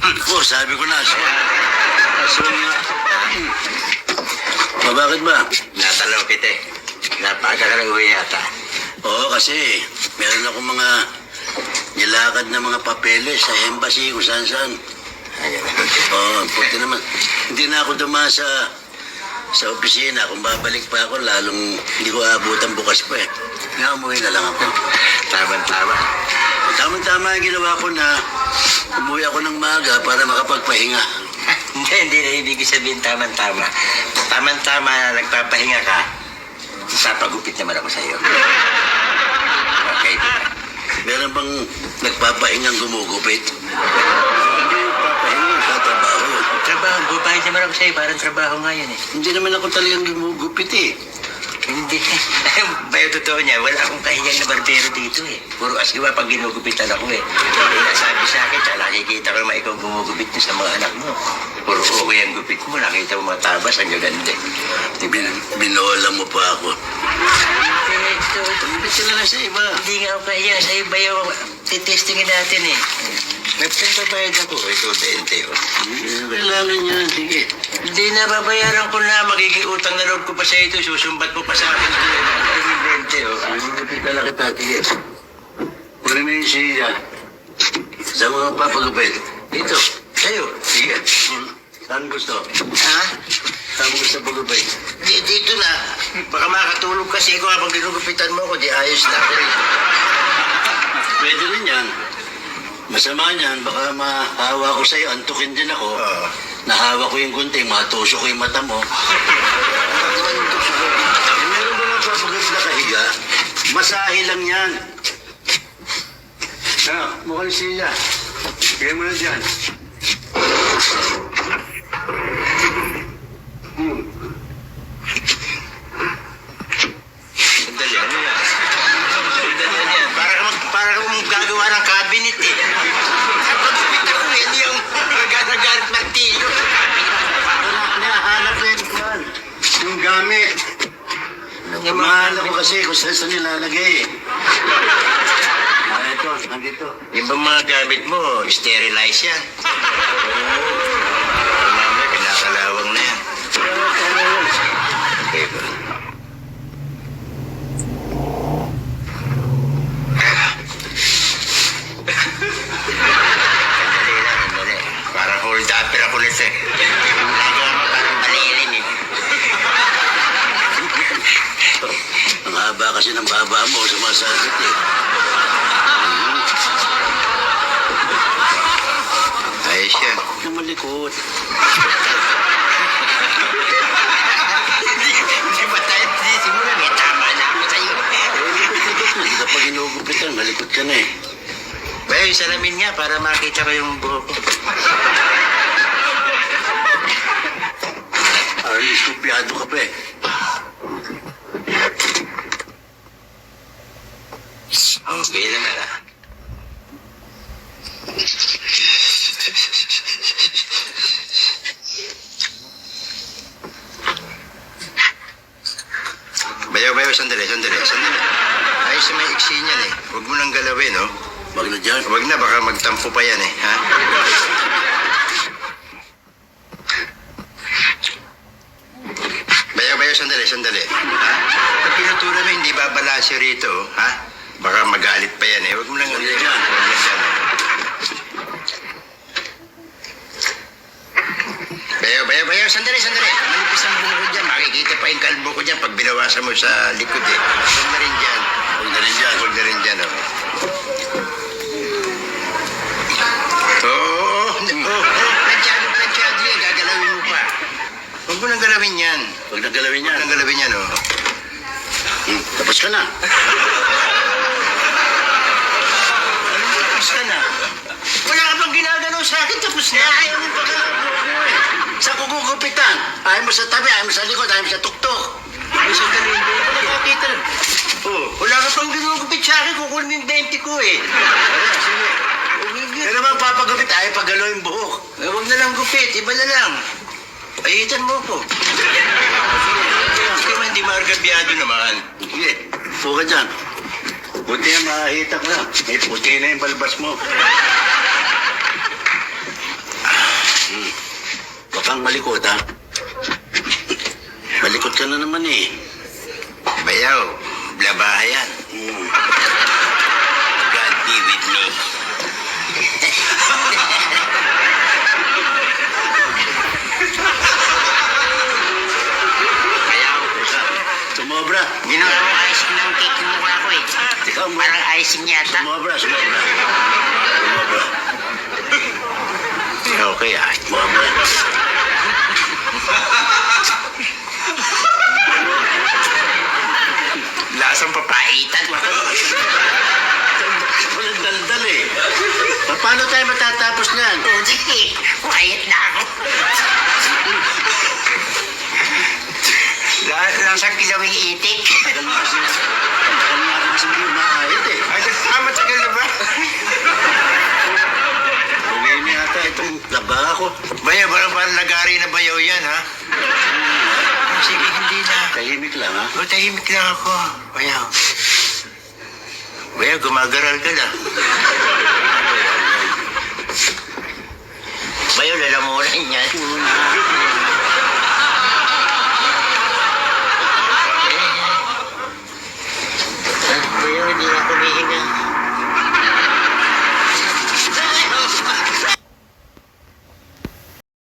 Oh, sabi ko na. Aswang nga. Bakit ba? Natalaw kita eh. Napaaga ka lang uwi yata. Oo, kasi meron akong mga nilakad na mga papeles sa embassy kung saan-saan. Oo, puti naman. Hindi na ako dumaan sa opisina. Kung babalik pa ako, lalong hindi ko aabutan bukas pa eh. Nga, umuwi na lang ako. Tama-tama. Tama-tama ang ginawa ko na umuwi ako ng maaga para makapagpahinga. Hindi na ibig sabihin tama-tama. Tama-tama na nagpapahinga ka. Papagupit naman ako sa iyo. Okay. Meron bang nagpapahingang gumugupit? Hindi nagpapahinga, nagtatrabaho yun. Trabaho, bubayad naman ako sa iyo. Parang trabaho nga yun eh. Hindi naman ako talagang gumugupit eh. Hindi. Bayo totoo niya, wala akong kahiyan na barbero dito eh. Puro asiwa pag ginugupitan ako eh. Kaya nasabi sa akin, tsaka nakikita ko naman ikaw gumugupit mo sa mga anak mo. Puro okay ang gupit mo, nakita mo mga tabas, ang gaganda. Binola mo pa ako. Gupit ka na lang sa iba. Hindi nga ako kahiyan, sa iba yung titestingin natin eh. Nagpapayad ako, ito 20 oh. Kailangan yan, sige. Hindi na babayaran ko na, magiging utang na loob ko pa sa ito, susumbat mo pa sa akin ito. Magiging 20 oh. Gupit ka lang kita, sige. Kunin mo yung siya. Saan mo papagupit? Dito, sa'yo. Sige. Saan gusto? Ha? Saan mo gusto pagupit? Dito na. Baka makatulog kasi ako habang ginugupitan mo ako, di ayos na ako rin. Pwede rin yan. Masama niyan, baka mahawa ko sa'yo, antukin din ako. Nahawa ko yung gunting, matusok ko yung mata mo. Meron ba lang papagat na kahiga? Masahe lang yan. Mukhang siya. Bigyan mo na dyan. Sandali, ano yan? Sandali, ano yan? Para kang gagawa ng cabinet eh. Pagkupit ako eh, hindi yung nagarit martilyo. Nahanap rin yan. Yung gamit. Mahanap ko kasi kung saan nilalagay. Ito, nandito. Yung bang mga gamit mo, sterilize yan. Oo. Mamaya, kinakalawang na yan. Okay ba? Sandali. Parang hold upper ako nito eh. Lagi mo parang balirin eh. Ang haba kasi ng baba mo, sumasakit eh. Ayos yan. Huwag na malikot. Hindi ba tayo simulan eh? Tama na ako sa'yo. Hindi ka pa ginugupitan, malikot ka na eh. Bayo, yung salamin nga para makita ko yung buhok ko. Ay, istupiyado ka pa eh. Okay naman ah. Bayo, sandali. Ayos na may iksi niyan eh. Huwag mo nang galawin, oh. Wag na dyan. Huwag na, baka magtampo pa yan eh, ha? Bayo, sandali. Ha? Pag pinuturo mo, hindi babalanse rito, oh, ha? Baka magalit pa yan eh. Huwag mo nang Huwag na dyan. Bayo, sandali. Manipis ang buho ko dyan. Makikita pa yung kalbo ko dyan pag binawasan mo sa likod eh. Huwag na rin dyan, oh. Planchado yan. Gagalawin mo pa. Huwag mo nang galawin yan. Huwag na galawin yan. Oh. Tapos ka na. Tapos ka na. Wala ka pang ginagalaw sa akin, tapos na. Ayaw mo pa ka lang. Sa kukugupitan. Ayaw mo sa tabi, ayaw mo sa likod, ayaw mo sa tuktok. Ay, sandali, hindi. Nakakita na. Oh, wala ka pang ginugupit sa akin, kukunin yung 20 ko eh. Sige. Pero bang papagupit, ayaw pagalo yung buhok. Eh, huwag na lang gupit, iba na lang. Pahitan mo ko. Kasi man, hindi maargabyado naman. Sige, upo ka dyan. Buti yan, makahita ko na. May puti na yung balbas mo. kang malikot, ha? Malikot ka na naman, eh. Bayaw, labahayan. Hmm. God be with me. Bayaw, Sumobra. ginawa mo icing ng cake yung mukha ko eh. Ikaw mo. Parang icing yata. Sumobra. Sumobra. Okay ah. Sumobra. Lasang papaitan. Walang daldal, eh. Paano tayo matatapos niyan? Oh, sige. Quiet na ako. Lasang kilawing itik. Tagal na kasi hindi umaayot, eh. Ay, matagal na ba? Huwag na yata itong laba ako. Bayaw, parang lagari na bayaw yan ha? Sige, hindi na. Tahimik lang, ha? O, tahimik lang ako. Bayaw. Bayaw, gumagaral ka na.